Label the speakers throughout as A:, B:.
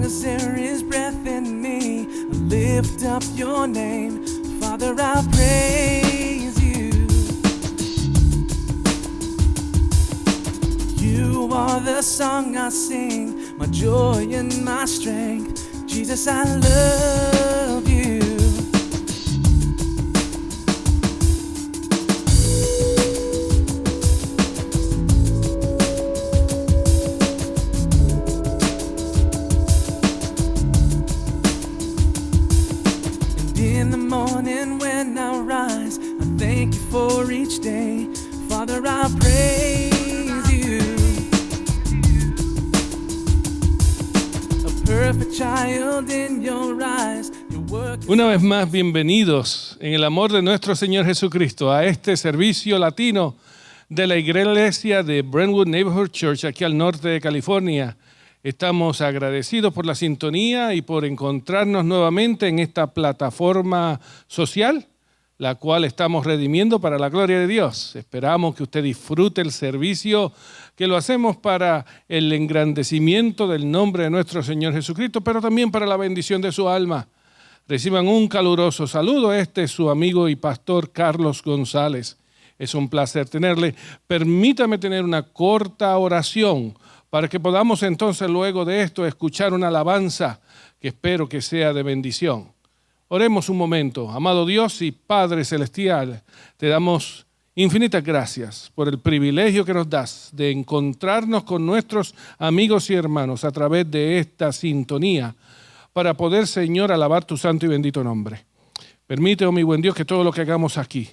A: long as there is breath in me, I lift up your name. Father, I praise you. You are the song I sing, my joy and my strength. Jesus, I love you. In the morning when I rise, I thank you for each day. Father, I praise you. A perfect child in your eyes.
B: Una vez más, bienvenidos en el amor de nuestro Señor Jesucristo a este servicio latino de la iglesia de Brentwood Neighborhood Church aquí al norte de California. Estamos agradecidos por la sintonía y por encontrarnos nuevamente en esta plataforma social, la cual estamos redimiendo para la gloria de Dios. Esperamos que usted disfrute el servicio que lo hacemos para el engrandecimiento del nombre de nuestro Señor Jesucristo, pero también para la bendición de su alma. Reciban un caluroso saludo. Este es su amigo y pastor Carlos González. Es un placer tenerle. Permítame tener una corta oración para que podamos entonces luego de esto escuchar una alabanza que espero que sea de bendición. Oremos un momento. Amado Dios y Padre Celestial, te damos infinitas gracias por el privilegio que nos das de encontrarnos con nuestros amigos y hermanos a través de esta sintonía para poder, Señor, alabar tu santo y bendito nombre. Permite, oh mi buen Dios, que todo lo que hagamos aquí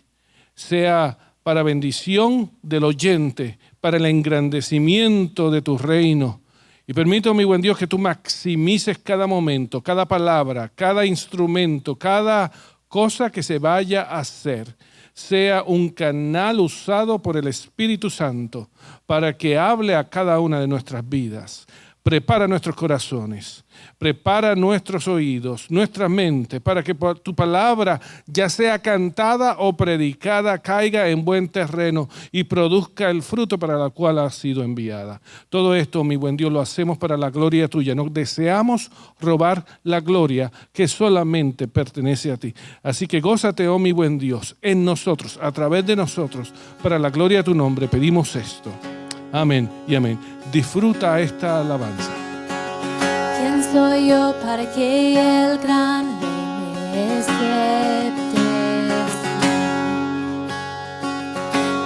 B: sea para bendición del oyente, para el engrandecimiento de tu reino. Y permito, mi buen Dios, que tú maximices cada momento, cada palabra, cada instrumento, cada cosa que se vaya a hacer, sea un canal usado por el Espíritu Santo para que hable a cada una de nuestras vidas. Prepara nuestros corazones, prepara nuestros oídos, nuestra mente, para que tu palabra, ya sea cantada o predicada, caiga en buen terreno y produzca el fruto para el cual ha sido enviada. Todo esto, mi buen Dios, lo hacemos para la gloria tuya. No deseamos robar la gloria que solamente pertenece a ti. Así que gózate, oh mi buen Dios, en nosotros, a través de nosotros, para la gloria de tu nombre. Pedimos esto. Amén y amén. Disfruta esta alabanza.
C: ¿Quién soy yo para que el gran rey me acepte?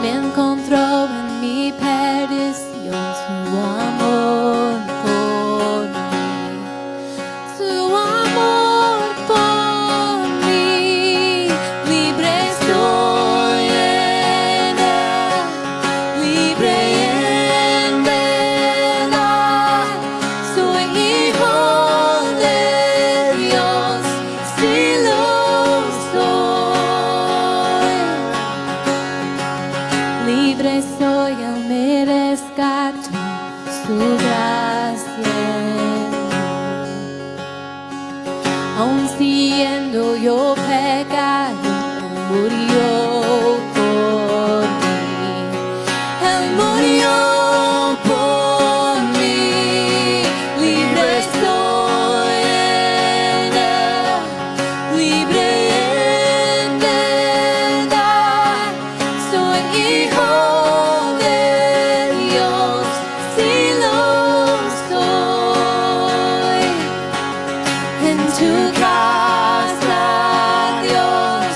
C: Me encontró en mi perdición su amor por mí. Su amor por mí. Libre soy en él. Libre en verdad. Soy hijo de Dios. Si lo soy. Libre soy, Él me rescató, su gracia en mí. Aun siendo yo pecador, Él murió por mí. Él murió por mí. Libre soy en Él. Libre en verdad. Soy hijo de Dios. Si lo soy. En tu casa, Dios,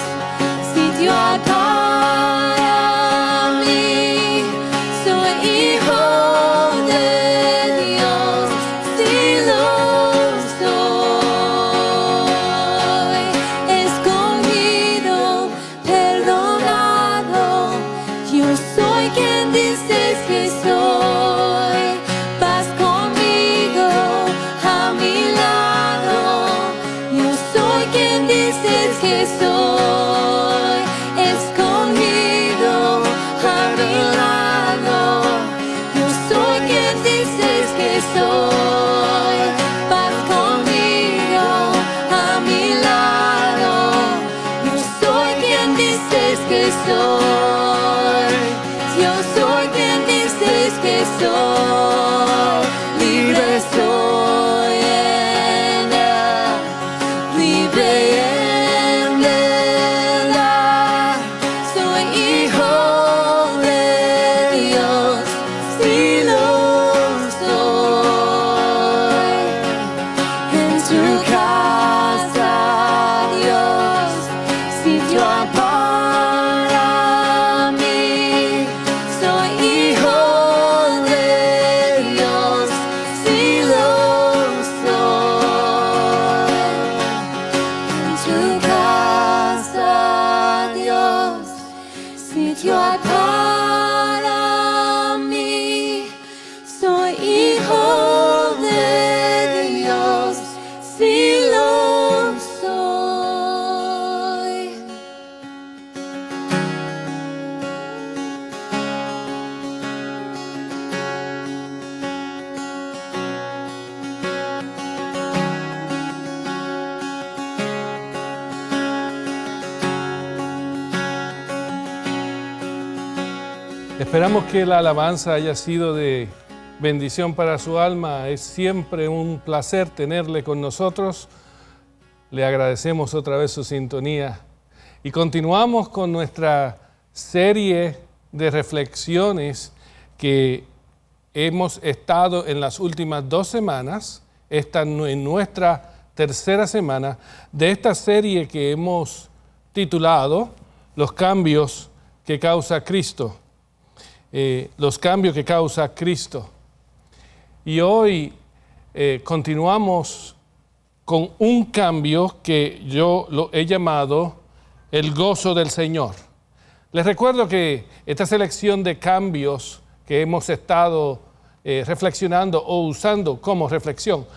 C: sitio hay para mí. Soy hijo de Dios, si lo soy. Escogido, perdonado, yo soy quien dices que soy. Vas conmigo a mi lado, yo soy quien dices que soy. Escogido a mi lado, yo soy quien dices que soy. Vas conmigo a mi lado, yo soy quien dices que soy. Yo soy quien dices que soy. Libre soy tu casa, Dios, sitio hay para mí. Soy hijo de Dios, si lo soy.
B: Esperamos que la alabanza haya sido de bendición para su alma. Es siempre un placer tenerle con nosotros. Le agradecemos otra vez su sintonía. Y continuamos con nuestra serie de reflexiones que hemos estado en las últimas 2 semanas. Esta en nuestra tercera semana de esta serie que hemos titulado Los cambios que causa Cristo. Los cambios que causa Cristo. Y hoy continuamos con un cambio que yo lo he llamado el gozo del Señor. Les recuerdo que esta selección de cambios que hemos estado reflexionando o usando como reflexión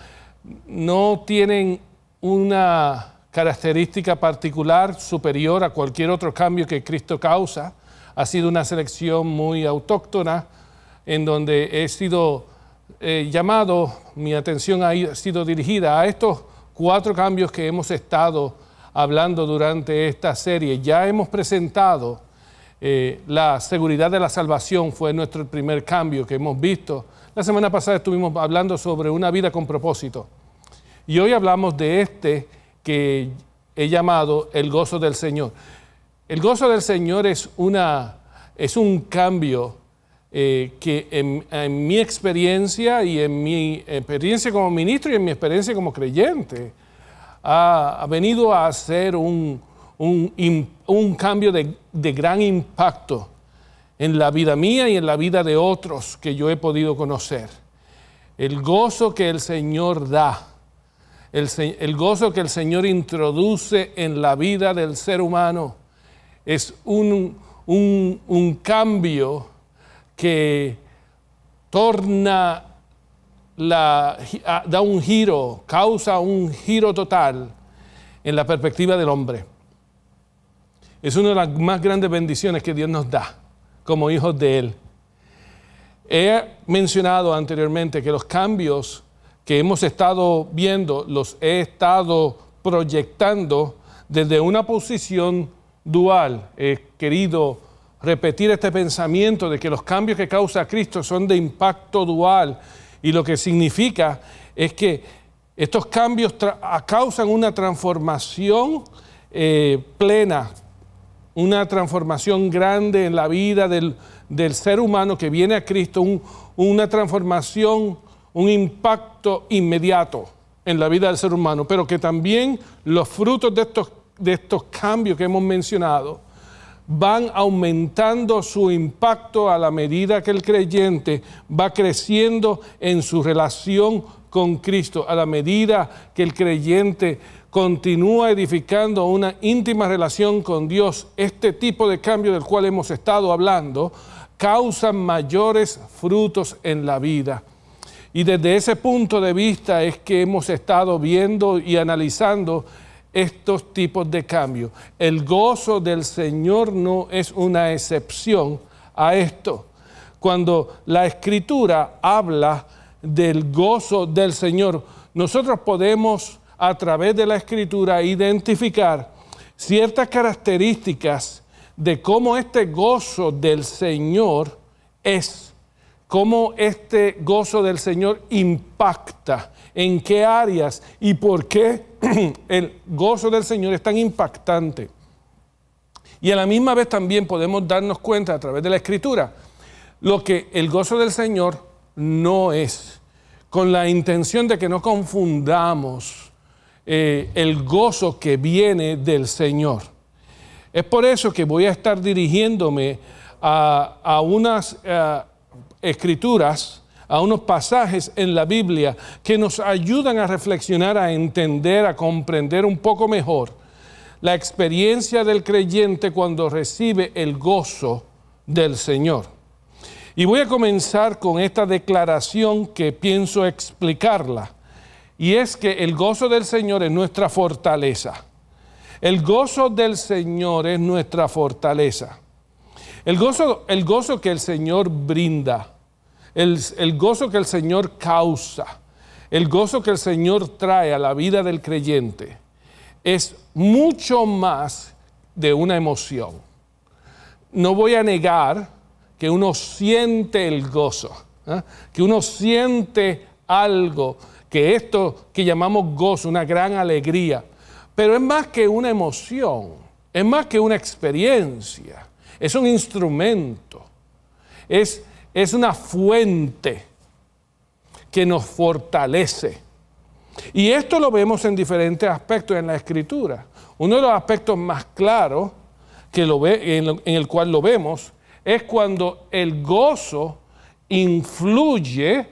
B: no tienen una característica particular superior a cualquier otro cambio que Cristo causa. Ha sido una selección muy autóctona en donde he sido llamado, mi atención ha sido dirigida a estos 4 cambios que hemos estado hablando durante esta serie. Ya hemos presentado la seguridad de la salvación, fue nuestro primer cambio que hemos visto. La semana pasada estuvimos hablando sobre una vida con propósito. Y hoy hablamos de este que he llamado el gozo del Señor. El gozo del Señor es un cambio que en mi experiencia y en mi experiencia como ministro y en mi experiencia como creyente ha venido a ser un cambio de gran impacto en la vida mía y en la vida de otros que yo he podido conocer. El gozo que el Señor da, el gozo que el Señor introduce en la vida del ser humano, es un cambio que torna, da un giro, causa un giro total en la perspectiva del hombre. Es una de las más grandes bendiciones que Dios nos da como hijos de Él. He mencionado anteriormente que los cambios que hemos estado viendo los he estado proyectando desde una posición dual. He querido repetir este pensamiento de que los cambios que causa Cristo son de impacto dual, y lo que significa es que estos cambios causan una transformación plena, una transformación grande en la vida del ser humano que viene a Cristo, una transformación, un impacto inmediato en la vida del ser humano, pero que también los frutos de estos cambios que hemos mencionado van aumentando su impacto a la medida que el creyente va creciendo en su relación con Cristo, a la medida que el creyente continúa edificando una íntima relación con Dios. Este tipo de cambio del cual hemos estado hablando causa mayores frutos en la vida. Y desde ese punto de vista es que hemos estado viendo y analizando estos tipos de cambios. El gozo del Señor no es una excepción a esto. Cuando la Escritura habla del gozo del Señor, nosotros podemos a través de la Escritura identificar ciertas características de cómo este gozo del Señor es, cómo este gozo del Señor impacta, en qué áreas y por qué el gozo del Señor es tan impactante. Y a la misma vez también podemos darnos cuenta a través de la Escritura lo que el gozo del Señor no es, con la intención de que no confundamos el gozo que viene del Señor. Es por eso que voy a estar dirigiéndome a unas escrituras, a unos pasajes en la Biblia que nos ayudan a reflexionar, a entender, a comprender un poco mejor la experiencia del creyente cuando recibe el gozo del Señor. Y voy a comenzar con esta declaración que pienso explicarla. Y es que el gozo del Señor es nuestra fortaleza. El gozo del Señor es nuestra fortaleza. El gozo que el Señor brinda, el gozo que el Señor causa, el gozo que el Señor trae a la vida del creyente es mucho más de una emoción. No voy a negar que uno siente el gozo, que uno siente algo, que esto que llamamos gozo, una gran alegría, pero es más que una emoción, es más que una experiencia, es un instrumento, es una fuente que nos fortalece. Y esto lo vemos en diferentes aspectos en la Escritura. Uno de los aspectos más claros que en el cual lo vemos es cuando el gozo influye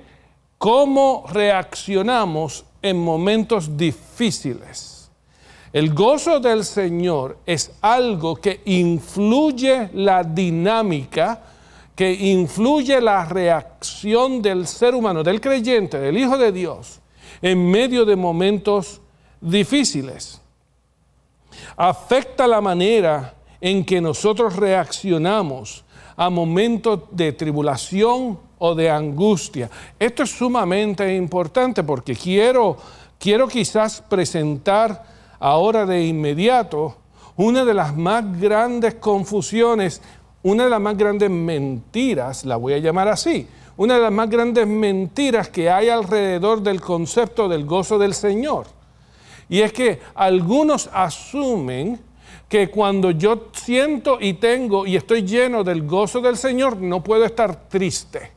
B: cómo reaccionamos en momentos difíciles. El gozo del Señor es algo que influye la dinámica, que influye la reacción del ser humano, del creyente, del Hijo de Dios, en medio de momentos difíciles. Afecta la manera en que nosotros reaccionamos a momentos de tribulación o de angustia. Esto es sumamente importante porque quiero quizás presentar ahora de inmediato una de las más grandes confusiones, una de las más grandes mentiras, la voy a llamar así, una de las más grandes mentiras que hay alrededor del concepto del gozo del Señor. Y es que algunos asumen que cuando yo siento y tengo y estoy lleno del gozo del Señor, no puedo estar triste,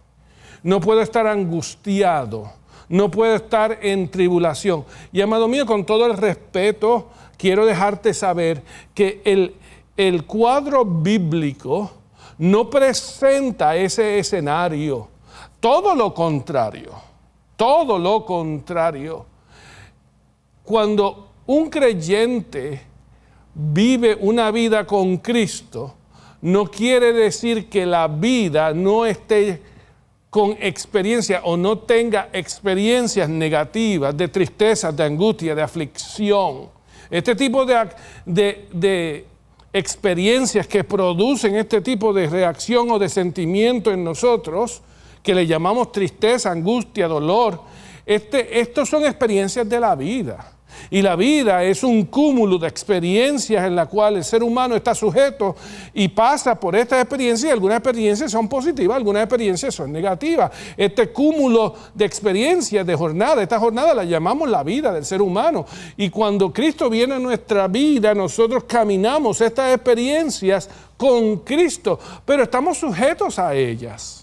B: no puedo estar angustiado, no puedo estar en tribulación. Y amado mío, con todo el respeto, quiero dejarte saber que el cuadro bíblico no presenta ese escenario. Todo lo contrario, todo lo contrario. Cuando un creyente vive una vida con Cristo, no quiere decir que la vida no esté con experiencia o no tenga experiencias negativas de tristeza, de angustia, de aflicción. Este tipo de experiencias que producen este tipo de reacción o de sentimiento en nosotros, que le llamamos tristeza, angustia, dolor, estos son experiencias de la vida. Y la vida es un cúmulo de experiencias en la cual el ser humano está sujeto y pasa por estas experiencias, y algunas experiencias son positivas, algunas experiencias son negativas. Este cúmulo de experiencias, de jornada, esta jornada la llamamos la vida del ser humano. Y cuando Cristo viene a nuestra vida, nosotros caminamos estas experiencias con Cristo, pero estamos sujetos a ellas.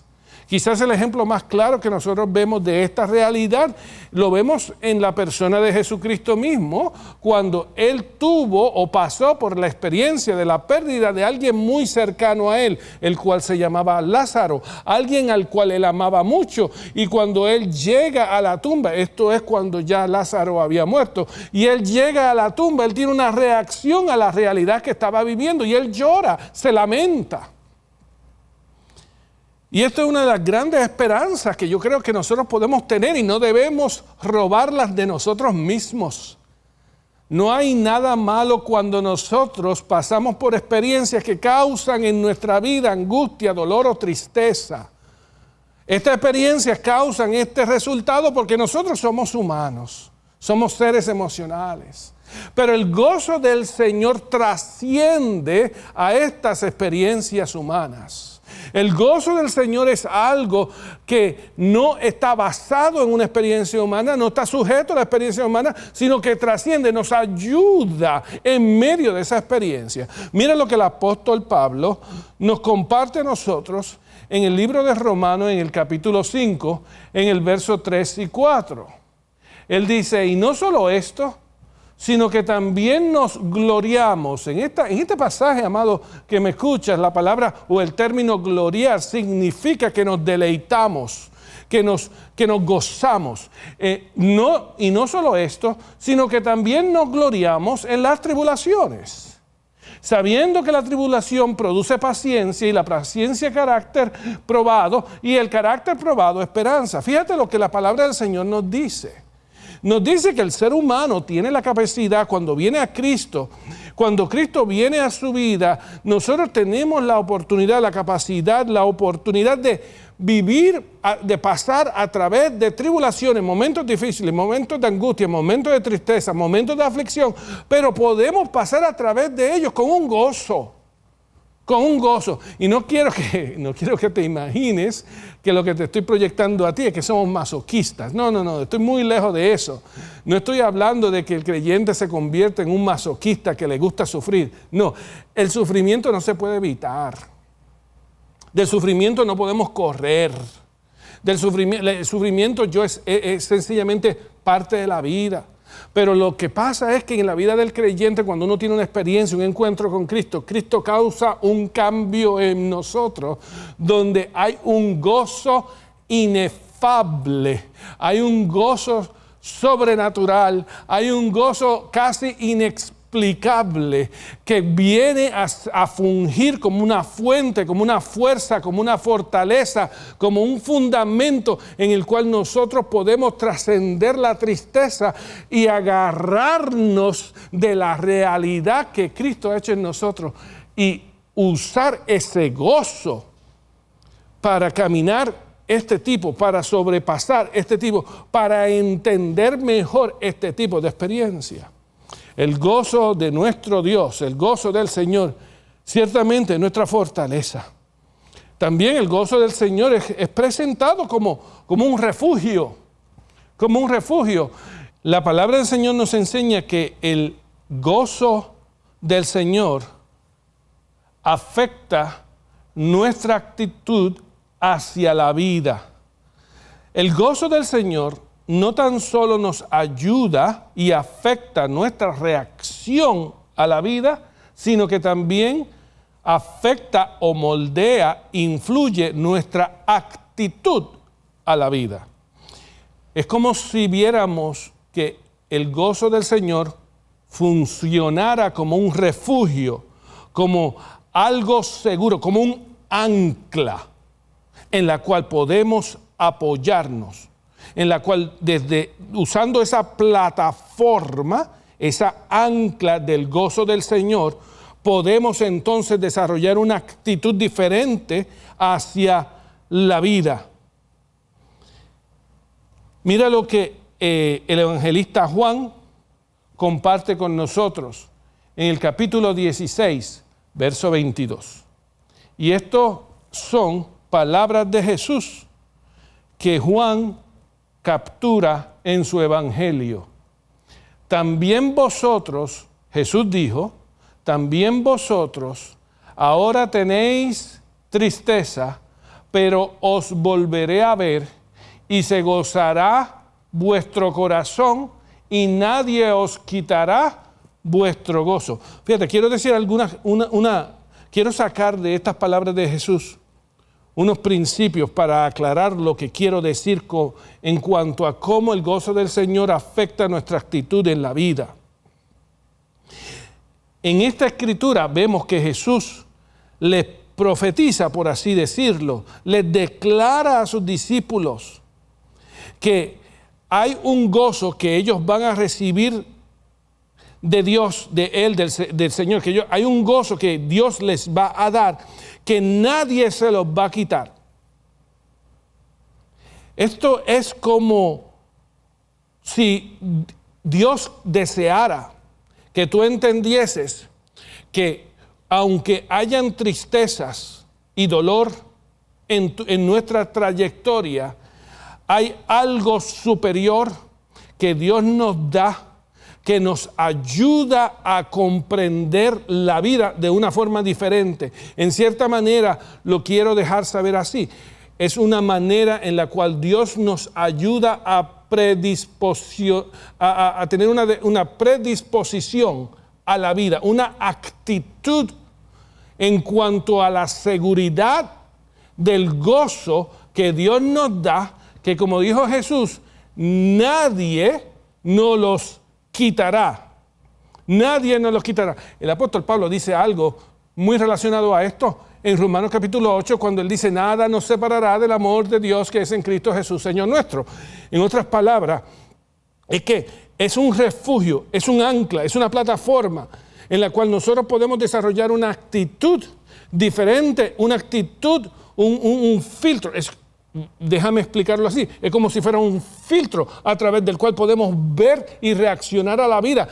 B: Quizás el ejemplo más claro que nosotros vemos de esta realidad lo vemos en la persona de Jesucristo mismo, cuando Él tuvo o pasó por la experiencia de la pérdida de alguien muy cercano a Él, el cual se llamaba Lázaro, alguien al cual Él amaba mucho. Y cuando Él llega a la tumba, esto es cuando ya Lázaro había muerto, y Él llega a la tumba, Él tiene una reacción a la realidad que estaba viviendo y Él llora, se lamenta. Y esto es una de las grandes esperanzas que yo creo que nosotros podemos tener y no debemos robarlas de nosotros mismos. No hay nada malo cuando nosotros pasamos por experiencias que causan en nuestra vida angustia, dolor o tristeza. Estas experiencias causan este resultado porque nosotros somos humanos, somos seres emocionales. Pero el gozo del Señor trasciende a estas experiencias humanas. El gozo del Señor es algo que no está basado en una experiencia humana, no está sujeto a la experiencia humana, sino que trasciende, nos ayuda en medio de esa experiencia. Mira lo que el apóstol Pablo nos comparte a nosotros en el libro de Romanos, en el capítulo 5, en el verso 3 y 4. Él dice, y no solo esto, sino que también nos gloriamos. En este pasaje, amado, que me escuchas, la palabra o el término gloriar significa que nos deleitamos, que nos gozamos. No solo esto, sino que también nos gloriamos en las tribulaciones, sabiendo que la tribulación produce paciencia y la paciencia carácter probado y el carácter probado esperanza. Fíjate lo que la palabra del Señor nos dice. Nos dice que el ser humano tiene la capacidad, cuando viene a Cristo, cuando Cristo viene a su vida, nosotros tenemos la oportunidad, la capacidad, la oportunidad de vivir, de pasar a través de tribulaciones, momentos difíciles, momentos de angustia, momentos de tristeza, momentos de aflicción, pero podemos pasar a través de ellos con un gozo. Con un gozo. Y no quiero que te imagines que lo que te estoy proyectando a ti es que somos masoquistas. No, estoy muy lejos de eso. No estoy hablando de que el creyente se convierta en un masoquista que le gusta sufrir. No, el sufrimiento no se puede evitar. Del sufrimiento no podemos correr. El sufrimiento es sencillamente parte de la vida. Pero lo que pasa es que en la vida del creyente, cuando uno tiene una experiencia, un encuentro con Cristo, Cristo causa un cambio en nosotros, donde hay un gozo inefable, hay un gozo sobrenatural, hay un gozo casi inexplicable que viene a fungir como una fuente, como una fuerza, como una fortaleza, como un fundamento en el cual nosotros podemos trascender la tristeza y agarrarnos de la realidad que Cristo ha hecho en nosotros y usar ese gozo para caminar para sobrepasar este tipo, para entender mejor este tipo de experiencia. El gozo de nuestro Dios, el gozo del Señor, ciertamente es nuestra fortaleza. También el gozo del Señor es presentado como un refugio, como un refugio. La palabra del Señor nos enseña que el gozo del Señor afecta nuestra actitud hacia la vida. El gozo del Señor no tan solo nos ayuda y afecta nuestra reacción a la vida, sino que también afecta o moldea, influye nuestra actitud a la vida. Es como si viéramos que el gozo del Señor funcionara como un refugio, como algo seguro, como un ancla en la cual podemos apoyarnos, en la cual usando esa plataforma, esa ancla del gozo del Señor, podemos entonces desarrollar una actitud diferente hacia la vida. Mira lo que el evangelista Juan comparte con nosotros en el capítulo 16, verso 22. Y esto son palabras de Jesús que Juan captura en su evangelio. También vosotros, Jesús dijo, también vosotros ahora tenéis tristeza, pero os volveré a ver y se gozará vuestro corazón y nadie os quitará vuestro gozo. Fíjate, quiero decir quiero sacar de estas palabras de Jesús unos principios para aclarar lo que quiero decir en cuanto a cómo el gozo del Señor afecta nuestra actitud en la vida. En esta escritura vemos que Jesús les profetiza, por así decirlo, les declara a sus discípulos que hay un gozo que ellos van a recibir de Dios, de Él, del Señor, que hay un gozo que Dios les va a dar, que nadie se los va a quitar. Esto es como si Dios deseara que tú entendieses que aunque hayan tristezas y dolor en nuestra trayectoria, hay algo superior que Dios nos da, que nos ayuda a comprender la vida de una forma diferente. En cierta manera, lo quiero dejar saber así. Es una manera en la cual Dios nos ayuda a tener una predisposición a la vida, una actitud en cuanto a la seguridad del gozo que Dios nos da, que como dijo Jesús, nadie nos los quitará. Nadie nos los quitará. El apóstol Pablo dice algo muy relacionado a esto en Romanos capítulo 8, cuando él dice, nada nos separará del amor de Dios que es en Cristo Jesús, Señor nuestro. En otras palabras, es que es un refugio, es un ancla, es una plataforma en la cual nosotros podemos desarrollar una actitud diferente, una actitud, un filtro. Déjame explicarlo así. Es como si fuera un filtro a través del cual podemos ver y reaccionar a la vida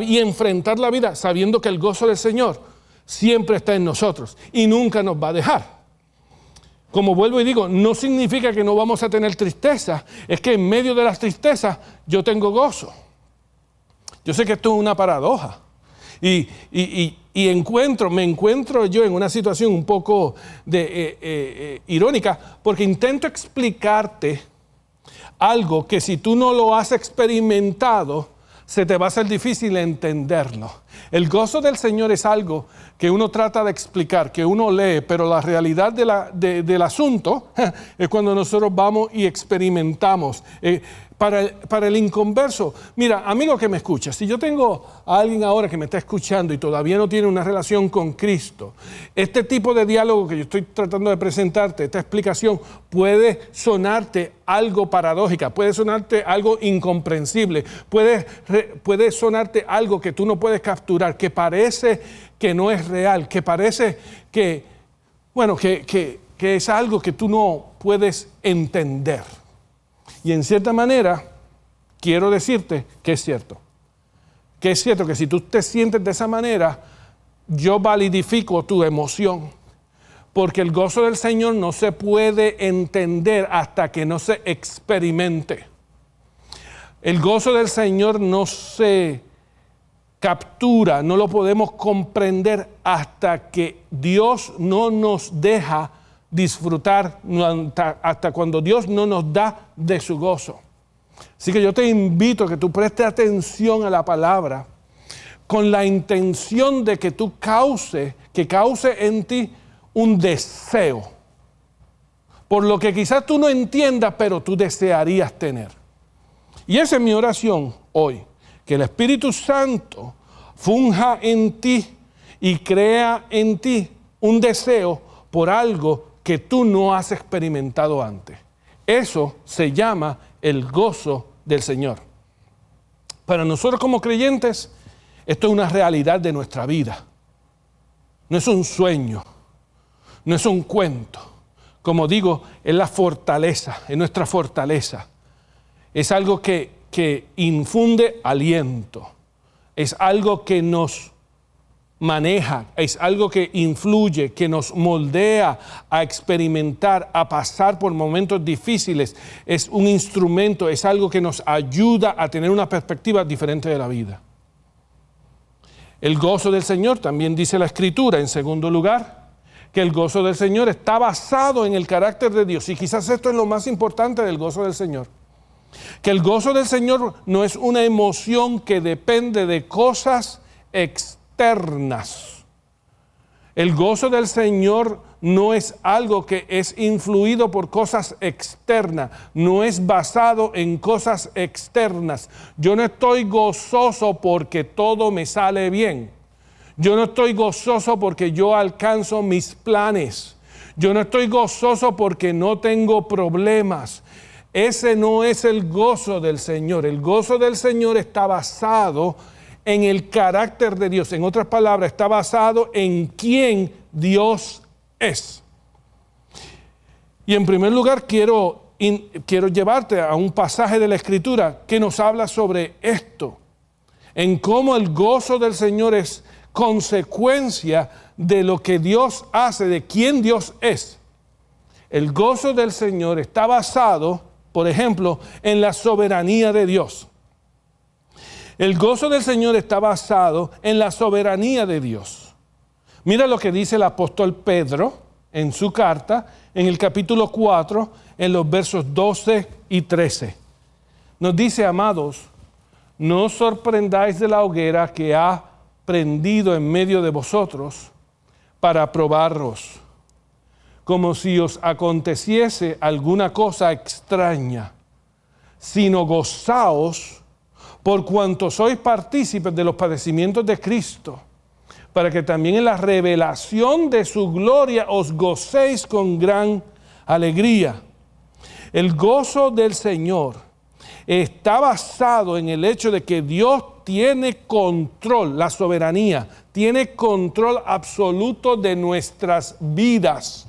B: y enfrentar la vida sabiendo que el gozo del Señor siempre está en nosotros y nunca nos va a dejar. Como vuelvo y digo, no significa que no vamos a tener tristeza. Es que en medio de las tristezas yo tengo gozo. Yo sé que esto es una paradoja. Y me encuentro yo en una situación un poco irónica, porque intento explicarte algo que si tú no lo has experimentado, se te va a hacer difícil entenderlo. El gozo del Señor es algo que uno trata de explicar, que uno lee, pero la realidad del asunto es cuando nosotros vamos y experimentamos. Para el inconverso, mira, amigo que me escucha, si yo tengo a alguien ahora que me está escuchando y todavía no tiene una relación con Cristo, este tipo de diálogo que yo estoy tratando de presentarte, esta explicación, puede sonarte algo paradójica, puede sonarte algo incomprensible, puede sonarte algo que tú no puedes capturar, que parece que no es real, que parece que es algo que tú no puedes entender. Y en cierta manera, quiero decirte que es cierto. Que es cierto que si tú te sientes de esa manera, yo validifico tu emoción. Porque el gozo del Señor no se puede entender hasta que no se experimente. El gozo del Señor no se captura, no lo podemos comprender hasta que Dios no nos deja disfrutar, hasta cuando Dios no nos da de su gozo. Así que yo te invito a que tú prestes atención a la palabra con la intención de que tú cause en ti un deseo por lo que quizás tú no entiendas, pero tú desearías tener. Y esa es mi oración hoy, que el Espíritu Santo funja en ti y crea en ti un deseo por algo que tú no has experimentado antes. Eso se llama el gozo del Señor. Para nosotros como creyentes, esto es una realidad de nuestra vida. No es un sueño, no es un cuento. Como digo, es la fortaleza, es nuestra fortaleza. Es algo que infunde aliento. Es algo que nos maneja, es algo que influye, que nos moldea a experimentar, a pasar por momentos difíciles. Es un instrumento, es algo que nos ayuda a tener una perspectiva diferente de la vida. El gozo del Señor, también dice la Escritura, en segundo lugar, que el gozo del Señor está basado en el carácter de Dios. Y quizás esto es lo más importante del gozo del Señor. Que el gozo del Señor no es una emoción que depende de cosas externas. El gozo del Señor no es algo que es influido por cosas externas, no es basado en cosas externas. Yo no estoy gozoso porque todo me sale bien. Yo no estoy gozoso porque yo alcanzo mis planes. Yo no estoy gozoso porque no tengo problemas. Ese no es el gozo del Señor. El gozo del Señor está basado en el carácter de Dios. En otras palabras, está basado en quién Dios es. Y en primer lugar, quiero llevarte a un pasaje de la Escritura que nos habla sobre esto, en cómo el gozo del Señor es consecuencia de lo que Dios hace, de quién Dios es. El gozo del Señor está basado, por ejemplo, en la soberanía de Dios. El gozo del Señor está basado en la soberanía de Dios. Mira lo que dice el apóstol Pedro en su carta, en el capítulo 4, en los versos 12 y 13. Nos dice, amados, no os sorprendáis de la hoguera que ha prendido en medio de vosotros para probaros, como si os aconteciese alguna cosa extraña, sino gozaos por cuanto sois partícipes de los padecimientos de Cristo, para que también en la revelación de su gloria os gocéis con gran alegría. El gozo del Señor está basado en el hecho de que Dios tiene control, la soberanía, tiene control absoluto de nuestras vidas.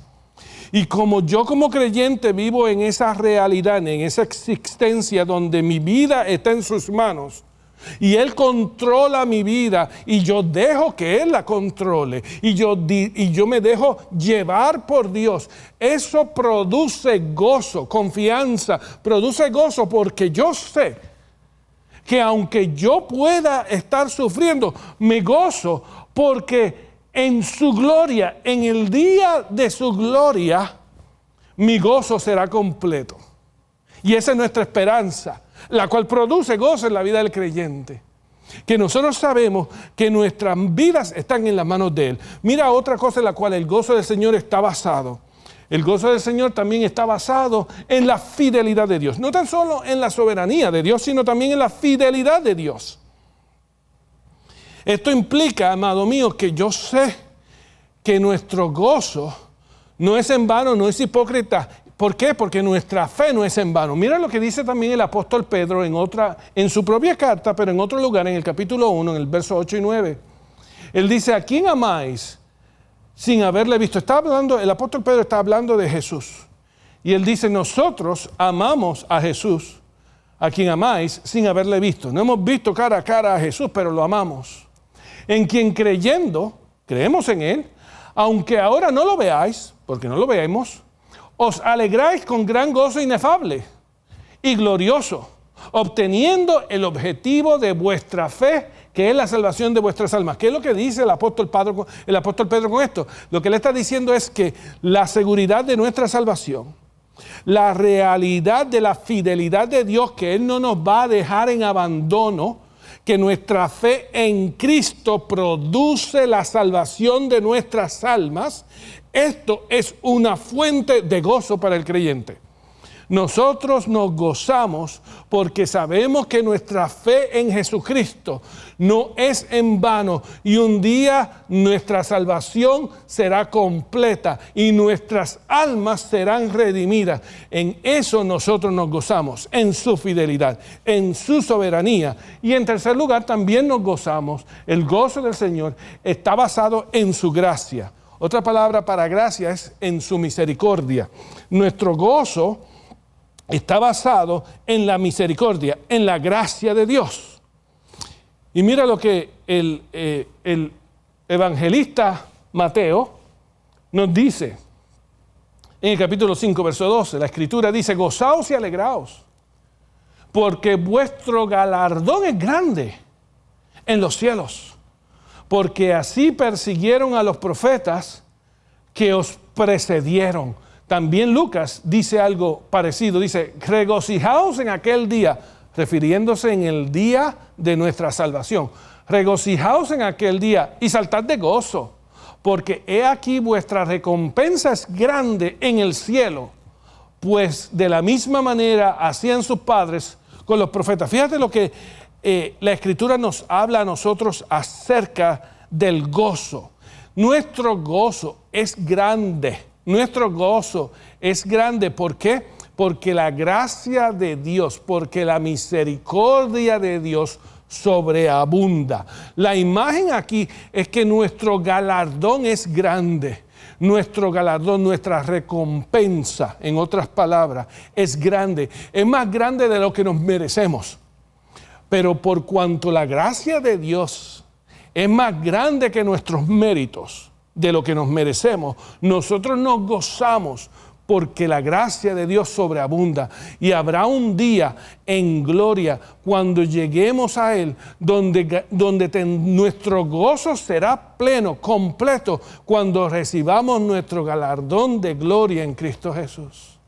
B: Y como yo como creyente vivo en esa realidad, en esa existencia donde mi vida está en sus manos, y Él controla mi vida y yo dejo que Él la controle y yo me dejo llevar por Dios, eso produce gozo, confianza, produce gozo, porque yo sé que aunque yo pueda estar sufriendo, me gozo porque en su gloria, en el día de su gloria, mi gozo será completo. Y esa es nuestra esperanza, la cual produce gozo en la vida del creyente. Que nosotros sabemos que nuestras vidas están en las manos de Él. Mira otra cosa en la cual el gozo del Señor está basado. El gozo del Señor también está basado en la fidelidad de Dios. No tan solo en la soberanía de Dios, sino también en la fidelidad de Dios. Esto implica, amado mío, que yo sé que nuestro gozo no es en vano, no es hipócrita. ¿Por qué? Porque nuestra fe no es en vano. Mira lo que dice también el apóstol Pedro en su propia carta, pero en otro lugar, en el capítulo 1, en el verso 8 y 9. Él dice, ¿a quién amáis sin haberle visto? El apóstol Pedro está hablando de Jesús. Y él dice, nosotros amamos a Jesús, a quien amáis sin haberle visto. No hemos visto cara a cara a Jesús, pero lo amamos. En quien creyendo, creemos en Él, aunque ahora no lo veáis, porque no lo vemos, os alegráis con gran gozo inefable y glorioso, obteniendo el objetivo de vuestra fe, que es la salvación de vuestras almas. ¿Qué es lo que dice el apóstol Pedro con esto? Lo que le está diciendo es que la seguridad de nuestra salvación, la realidad de la fidelidad de Dios, que Él no nos va a dejar en abandono, que nuestra fe en Cristo produce la salvación de nuestras almas. Esto es una fuente de gozo para el creyente. Nosotros nos gozamos porque sabemos que nuestra fe en Jesucristo no es en vano y un día nuestra salvación será completa y nuestras almas serán redimidas. En eso nosotros nos gozamos, en su fidelidad, en su soberanía. Y en tercer lugar también nos gozamos. El gozo del Señor está basado en su gracia. Otra palabra para gracia es en su misericordia. Nuestro gozo está basado en la misericordia, en la gracia de Dios. Y mira lo que el evangelista Mateo nos dice en el capítulo 5, verso 12. La Escritura dice, gozaos y alegraos, porque vuestro galardón es grande en los cielos, porque así persiguieron a los profetas que os precedieron. También Lucas dice algo parecido, dice, regocijaos en aquel día, refiriéndose en el día de nuestra salvación. Regocijaos en aquel día y saltad de gozo, porque he aquí vuestra recompensa es grande en el cielo, pues de la misma manera hacían sus padres con los profetas. Fíjate lo que la Escritura nos habla a nosotros acerca del gozo. Nuestro gozo es grande. Nuestro gozo es grande. ¿Por qué? Porque la gracia de Dios, porque la misericordia de Dios sobreabunda. La imagen aquí es que nuestro galardón es grande. Nuestro galardón, nuestra recompensa, en otras palabras, es grande. Es más grande de lo que nos merecemos. Pero por cuanto la gracia de Dios es más grande que nuestros méritos, de lo que nos merecemos, nosotros nos gozamos porque la gracia de Dios sobreabunda. Y habrá un día en gloria cuando lleguemos a Él, donde nuestro gozo será pleno, completo, cuando recibamos nuestro galardón de gloria en Cristo Jesús.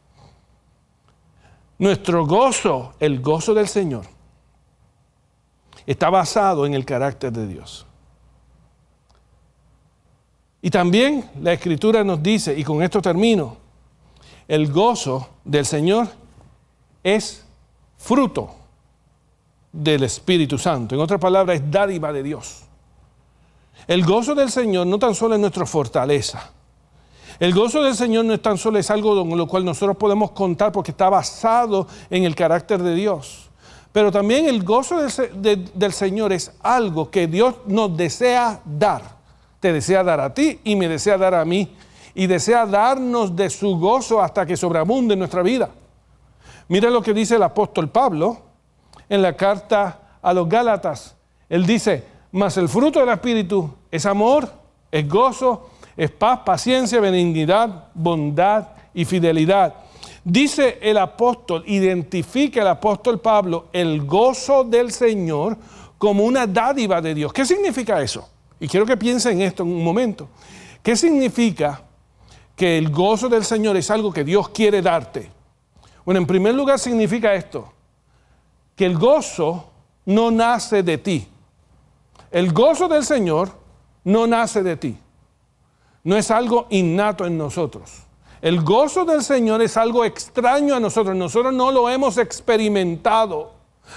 B: Nuestro gozo, el gozo del Señor, está basado en el carácter de Dios. Y también la Escritura nos dice, y con esto termino, el gozo del Señor es fruto del Espíritu Santo. En otras palabras, es dádiva de Dios. El gozo del Señor no tan solo es nuestra fortaleza. El gozo del Señor no es tan solo es algo con lo cual nosotros podemos contar porque está basado en el carácter de Dios. Pero también el gozo del Señor es algo que Dios nos desea dar. Te desea dar a ti y me desea dar a mí. Y desea darnos de su gozo hasta que sobreabunde en nuestra vida. Mira lo que dice el apóstol Pablo en la carta a los Gálatas. Él dice, mas el fruto del Espíritu es amor, es gozo, es paz, paciencia, benignidad, bondad y fidelidad. Dice el apóstol, identifica el apóstol Pablo el gozo del Señor como una dádiva de Dios. ¿Qué significa eso? Y quiero que piensen en esto en un momento. ¿Qué significa que el gozo del Señor es algo que Dios quiere darte? Bueno, en primer lugar significa esto, que el gozo no nace de ti. El gozo del Señor no nace de ti. No es algo innato en nosotros. El gozo del Señor es algo extraño a nosotros. Nosotros no lo hemos experimentado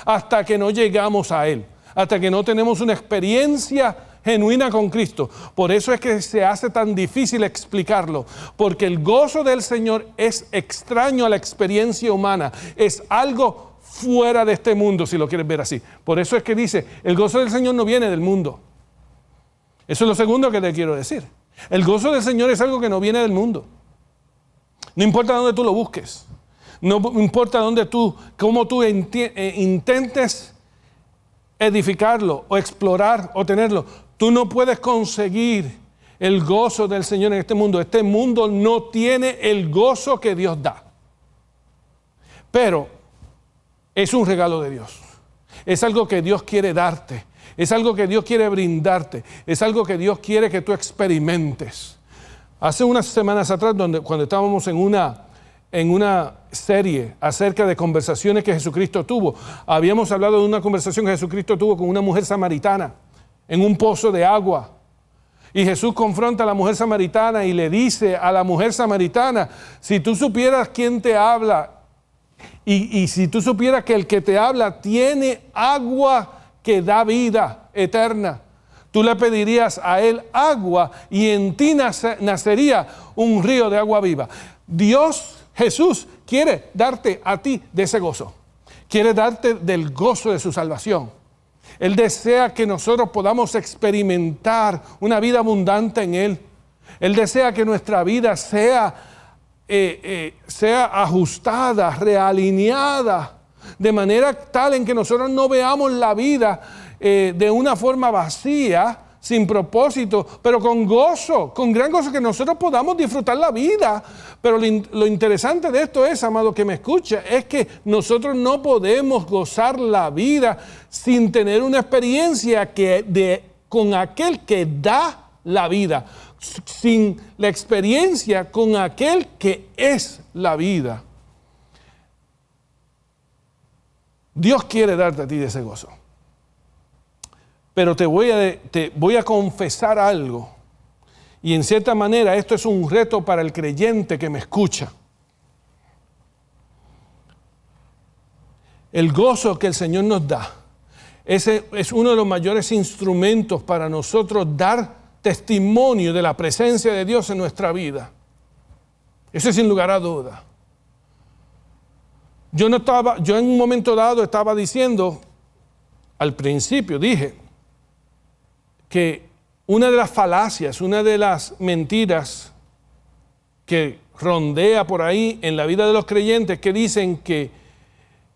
B: hasta que no llegamos a Él, hasta que no tenemos una experiencia genuina con Cristo. Por eso es que se hace tan difícil explicarlo, porque el gozo del Señor es extraño a la experiencia humana, es algo fuera de este mundo, si lo quieres ver así. Por eso es que dice, el gozo del Señor no viene del mundo. Eso es lo segundo que te quiero decir. El gozo del Señor es algo que no viene del mundo. No importa dónde tú lo busques, no importa cómo tú intentes edificarlo o explorar o tenerlo, tú no puedes conseguir el gozo del Señor en este mundo. Este mundo no tiene el gozo que Dios da. Pero es un regalo de Dios. Es algo que Dios quiere darte. Es algo que Dios quiere brindarte. Es algo que Dios quiere que tú experimentes. Hace unas semanas atrás, cuando estábamos en una serie acerca de conversaciones que Jesucristo tuvo, habíamos hablado de una conversación que Jesucristo tuvo con una mujer samaritana en un pozo de agua. Y Jesús confronta a la mujer samaritana y le dice a la mujer samaritana, si tú supieras quién te habla y si tú supieras que el que te habla tiene agua que da vida eterna, tú le pedirías a él agua y en ti nacería un río de agua viva. Dios, Jesús, quiere darte a ti de ese gozo. Quiere darte del gozo de su salvación. Él desea que nosotros podamos experimentar una vida abundante en Él. Él desea que nuestra vida sea ajustada, realineada, de manera tal en que nosotros no veamos la vida de una forma vacía, sin propósito, pero con gozo, con gran gozo, que nosotros podamos disfrutar la vida. Pero lo interesante de esto es, amado que me escucha, es que nosotros no podemos gozar la vida sin tener una experiencia con aquel que da la vida, sin la experiencia con aquel que es la vida. Dios quiere darte a ti de ese gozo. Pero te voy a confesar algo. Y en cierta manera esto es un reto para el creyente que me escucha. El gozo que el Señor nos da, ese es uno de los mayores instrumentos para nosotros dar testimonio de la presencia de Dios en nuestra vida. Eso sin lugar a duda. Yo en un momento dado estaba diciendo, al principio dije, que una de las falacias, una de las mentiras que rondea por ahí en la vida de los creyentes, que dicen que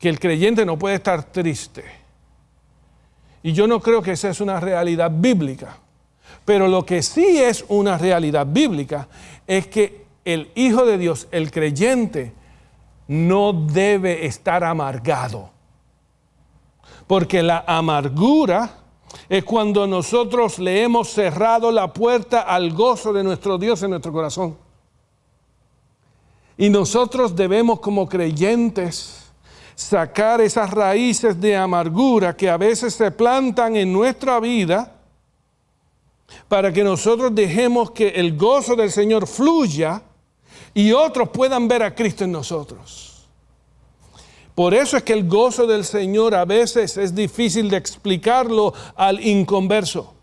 B: el creyente no puede estar triste. Y yo no creo que esa es una realidad bíblica. Pero lo que sí es una realidad bíblica es que el Hijo de Dios, el creyente, no debe estar amargado. Porque la amargura es cuando nosotros le hemos cerrado la puerta al gozo de nuestro Dios en nuestro corazón. Y nosotros debemos, como creyentes, sacar esas raíces de amargura que a veces se plantan en nuestra vida para que nosotros dejemos que el gozo del Señor fluya y otros puedan ver a Cristo en nosotros. Por eso es que el gozo del Señor a veces es difícil de explicarlo al inconverso.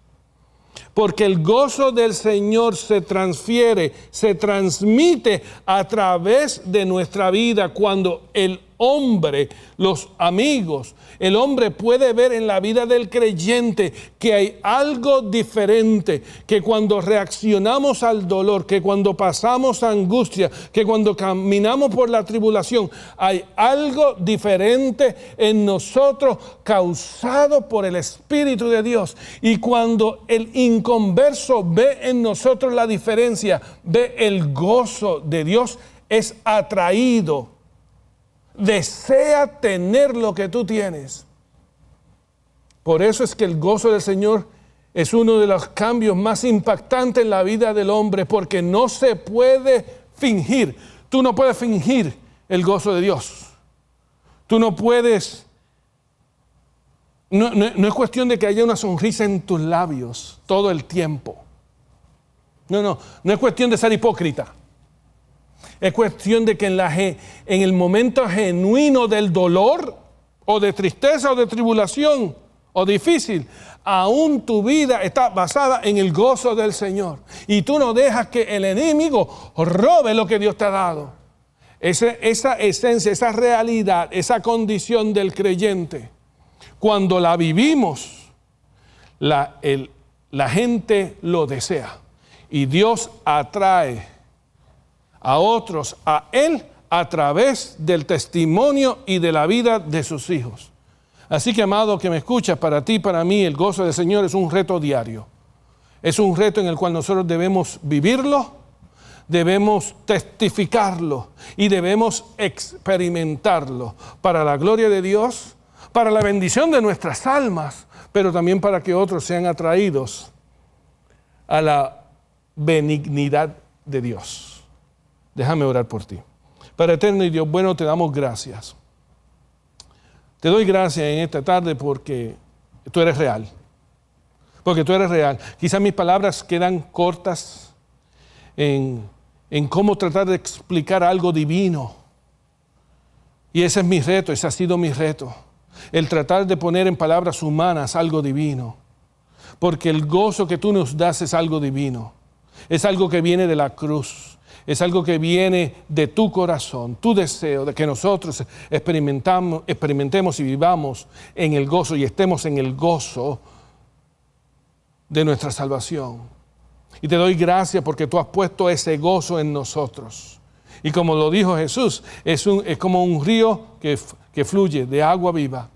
B: Porque el gozo del Señor se transfiere, se transmite a través de nuestra vida cuando el hombre, los amigos, el hombre puede ver en la vida del creyente que hay algo diferente, que cuando reaccionamos al dolor, que cuando pasamos angustia, que cuando caminamos por la tribulación, hay algo diferente en nosotros causado por el Espíritu de Dios. Y cuando el inconverso ve en nosotros la diferencia, ve el gozo de Dios, es atraído. Desea tener lo que tú tienes. Por eso es que el gozo del Señor es uno de los cambios más impactantes en la vida del hombre, porque no se puede fingir. Tú no puedes fingir el gozo de Dios. Tú no puedes. No es cuestión de que haya una sonrisa en tus labios todo el tiempo. No es cuestión de ser hipócrita. Es cuestión de que en el momento genuino del dolor o de tristeza o de tribulación o difícil, aún tu vida está basada en el gozo del Señor. Y tú no dejas que el enemigo robe lo que Dios te ha dado. Esa esencia, esa realidad, esa condición del creyente, cuando la vivimos, la gente lo desea. Y Dios atrae a otros a Él a través del testimonio y de la vida de sus hijos. Así que, amado que me escuchas, para ti, para mí, el gozo del Señor es un reto diario. Es un reto en el cual nosotros debemos vivirlo, debemos testificarlo y debemos experimentarlo para la gloria de Dios, para la bendición de nuestras almas, pero también para que otros sean atraídos a la benignidad de Dios. Déjame orar por ti. Padre eterno y Dios bueno, te damos gracias. Te doy gracias en esta tarde porque tú eres real. Porque tú eres real. Quizás mis palabras quedan cortas en cómo tratar de explicar algo divino. Y ese es mi reto, ese ha sido mi reto. El tratar de poner en palabras humanas algo divino. Porque el gozo que tú nos das es algo divino. Es algo que viene de la cruz. Es algo que viene de tu corazón, tu deseo de que nosotros experimentemos y vivamos en el gozo y estemos en el gozo de nuestra salvación. Y te doy gracias porque tú has puesto ese gozo en nosotros. Y como lo dijo Jesús, es como un río que fluye de agua viva.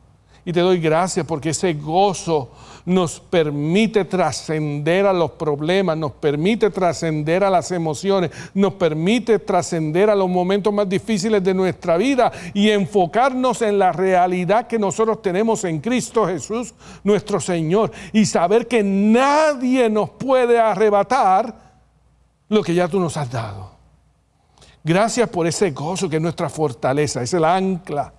B: Y te doy gracias porque ese gozo nos permite trascender a los problemas, nos permite trascender a las emociones, nos permite trascender a los momentos más difíciles de nuestra vida y enfocarnos en la realidad que nosotros tenemos en Cristo Jesús, nuestro Señor, y saber que nadie nos puede arrebatar lo que ya tú nos has dado. Gracias por ese gozo que es nuestra fortaleza, es el ancla.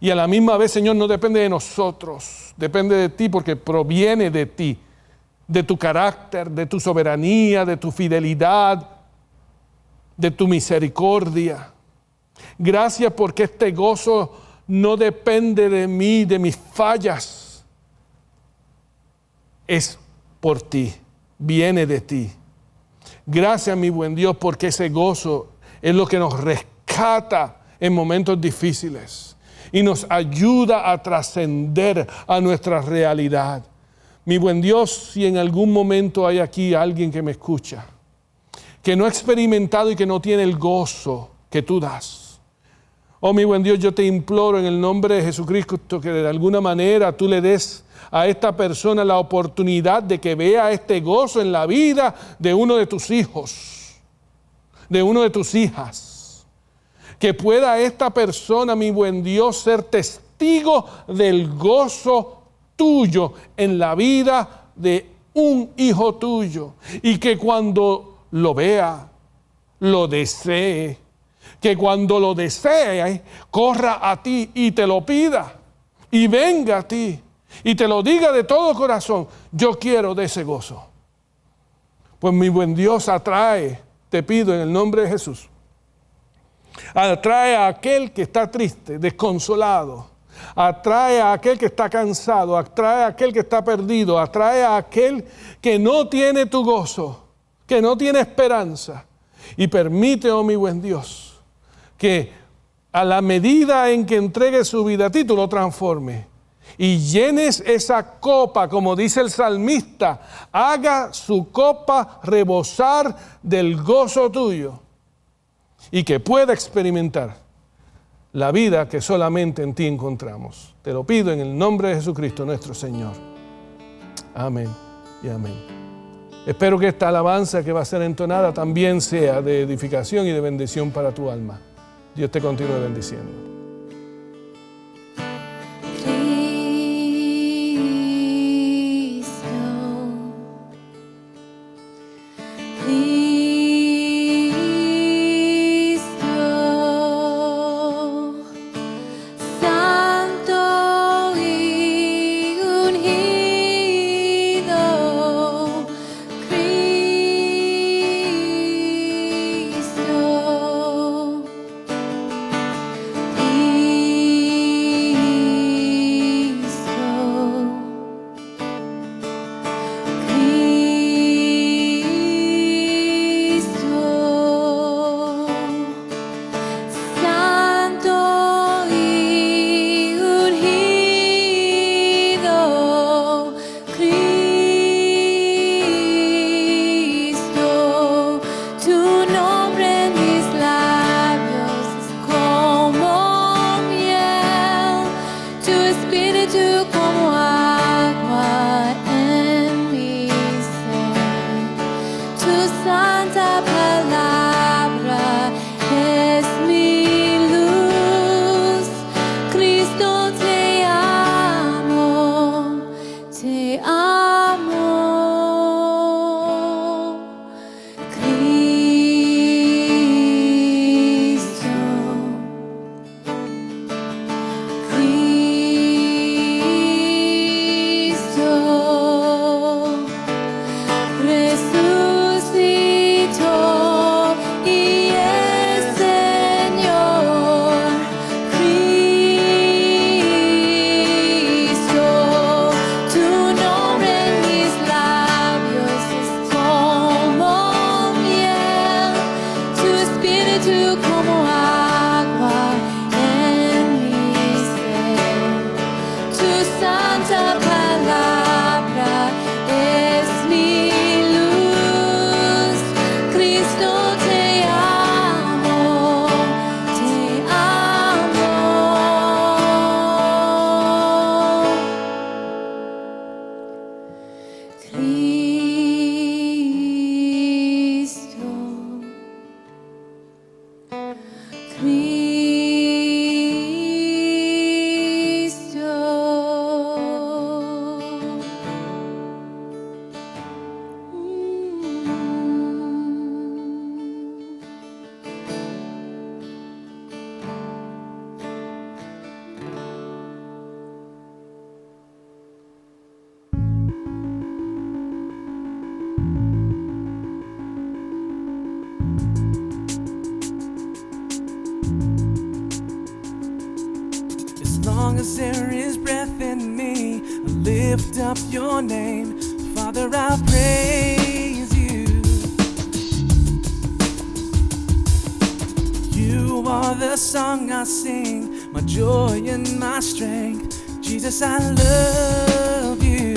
B: Y a la misma vez, Señor, no depende de nosotros, depende de ti porque proviene de ti, de tu carácter, de tu soberanía, de tu fidelidad, de tu misericordia. Gracias porque este gozo no depende de mí, de mis fallas. Es por ti, viene de ti. Gracias, mi buen Dios, porque ese gozo es lo que nos rescata en momentos difíciles. Y nos ayuda a trascender a nuestra realidad. Mi buen Dios, si en algún momento hay aquí alguien que me escucha, que no ha experimentado y que no tiene el gozo que tú das. Oh, mi buen Dios, yo te imploro en el nombre de Jesucristo que de alguna manera tú le des a esta persona la oportunidad de que vea este gozo en la vida de uno de tus hijos, de uno de tus hijas. Que pueda esta persona, mi buen Dios, ser testigo del gozo tuyo en la vida de un hijo tuyo. Y que cuando lo vea, lo desee. Que cuando lo desee, corra a ti y te lo pida. Y venga a ti. y te lo diga de todo corazón, yo quiero de ese gozo. Pues mi buen Dios atrae, te pido en el nombre de Jesús, atrae a aquel que está triste, desconsolado, atrae a aquel que está cansado, atrae a aquel que está perdido, atrae a aquel que no tiene tu gozo, que no tiene esperanza. Y permite, oh mi buen Dios, que a la medida en que entregue su vida a ti, tú lo transformes y llenes esa copa, como dice el salmista, haga su copa rebosar del gozo tuyo y que pueda experimentar la vida que solamente en ti encontramos. Te lo pido en el nombre de Jesucristo nuestro Señor. Amén y amén. Espero que esta alabanza que va a ser entonada también sea de edificación y de bendición para tu alma. Dios te continúe bendiciendo.
A: As there is breath in me, I lift up your name. Father, I praise you. You are the song I sing, my joy and my strength. Jesus, I love you.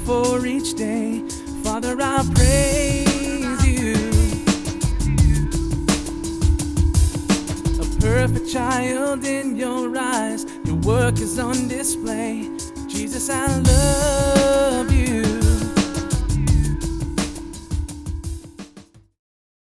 A: For each day, Father, I praise you. A perfect child in your eyes, your work is on display. Jesus, I love